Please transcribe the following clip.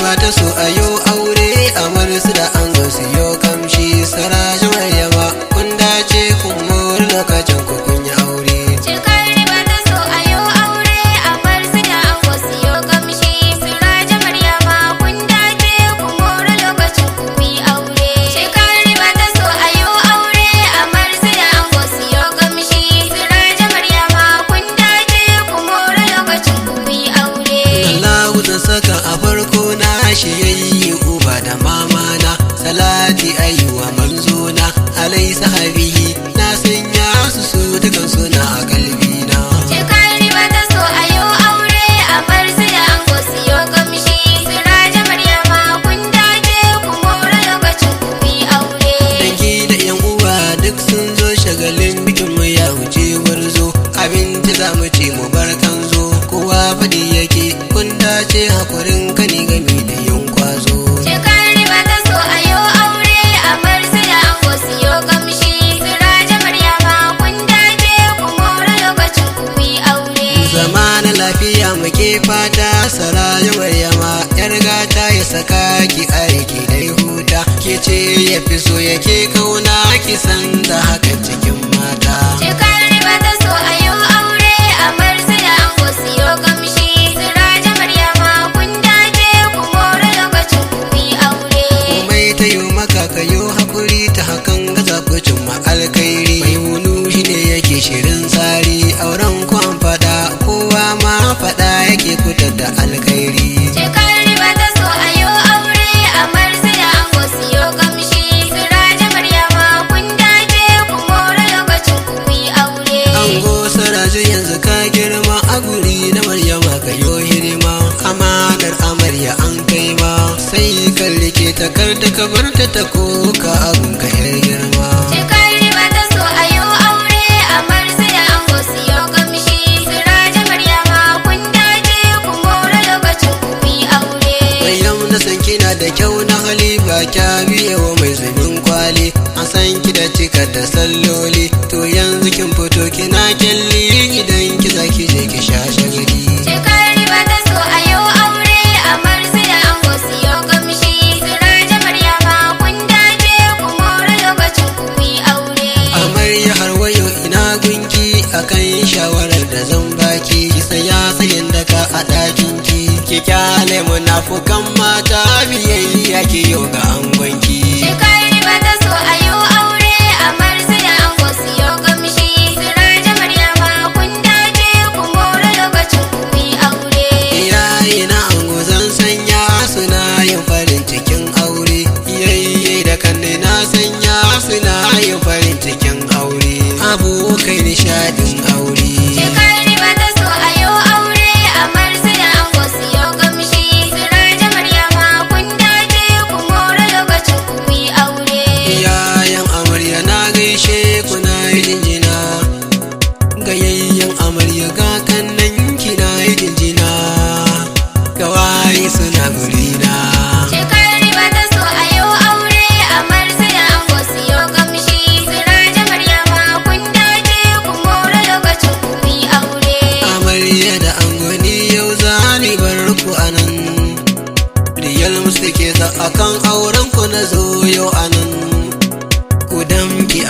ba ta so a yo aure amar su da an go su yo kamshi Sarajo Maryama kun dace kun mori lokacin ku kun yi aure. Cikar riba ta so a yo aure amar su da an go su yo kamshi Sarajo Maryama kun dace kun mori lokacin ku kun yi aure. Cikar riba ta so a yo aure amar su da an go su yo kamshi Sarajo Maryama kun dace kun mori lokacin ku kun yi aure. Allahu ta saka a farko na shi yayi uba da mama na salati ayyuwa manzona alai sahabihi na sanya su dukan suna a kalbina. Cikar riba ta so a yo aure amar su da an go su yo kamshi Sarajo Maryama kun dace kun mori lokacin ku kun yi aure. Dangi da yan uwa duk sun zo shagalin bikin mu ya wuce gwarzo abinci za mu ci mu bar kanzo kowa fadi yake kun dace hakurin kani gami da yan kwazo. Cikar riba ta so a yo aure amar su da an go su yo kamshi Sarajo Maryama kun dace kun mori lokacin ku kun yi aure. Zama na lafiya muke fata Sarajo Maryama yar gata ya saka ki aiki dai huta ke ce ya fi so yake kauna ki san da hakan cikin mata. Cikar riba ta so a yo aure amar su da an go su yo kamshi Sarajo Maryama kun dace kun mori lokacin ku kun yi aure. Komai ta yi maka ka yo hakuri ta hakan gaza ku cimma alkhairi mai hunu shine yake shirin tsari auren kwan fada kowa ma fada yake fitar da alkhairi. Cikar riba ta so a yo aure amar su da an go su yo kamshi Sarajo Maryama kun dace kun mori lokacin ku kun yi aure. Ango Sarajo yanzu ka girma a guri na Maryama ka yo hirima amanar amarya an kai ma sai kan rike ta kar da ka bar ta koka abun ka yar girma. Cikar riba ta so a yo aure amar su da an go su yo kamshi Sarajo Maryama kun dace kun mori lokacin ku kun yi aure. Maryam na san kina da kyau na hali ba kya biye wa mai zubin kwali an san ki da cika da salloli to yanzu kin fito kina kyalli idan ki zaki je ki sha shagali. Cikar riba ta so a yo aure amar su da an go su yo kamshi Sarajo Maryama kun dace kun mori lokacin ku kun yi aure. Amarya har wayo ina gunki akan shawarar da zan baki ki saya tsayin daka a ɗakin ki kyale munafukan mata biyayya ki yo ga angonki. Cikar riba ta so a yo aure amar su da an go su yo kamshi Sarajo Maryama kun dace kun mori lokacin ku kun yi aure. Iyaye na ango zan sanya suna yin farin cikin aure yayye da kanne na sanya suna yin farin cikin aure abokai nishadin aure. Cikar riba ta so a yo aure amar su da an go su yo kamshi Sarajo Maryama kun dace kun mori lokacin ku kun yi aure. Iyayen amarya na gaishe kuna yi jinjina gayayyen amarya ga kannan kina yi jinjina gawaye suna gurina. Cikar riba ta so a yo aure amar su da an go su yo kamshi Sarajo Maryama kun dace kun mori lokacin ku kun yi aure. Amarya da angoni yau za ni bar ku anan riyal musu ke sa akan auren ku na zo yau anan ku damki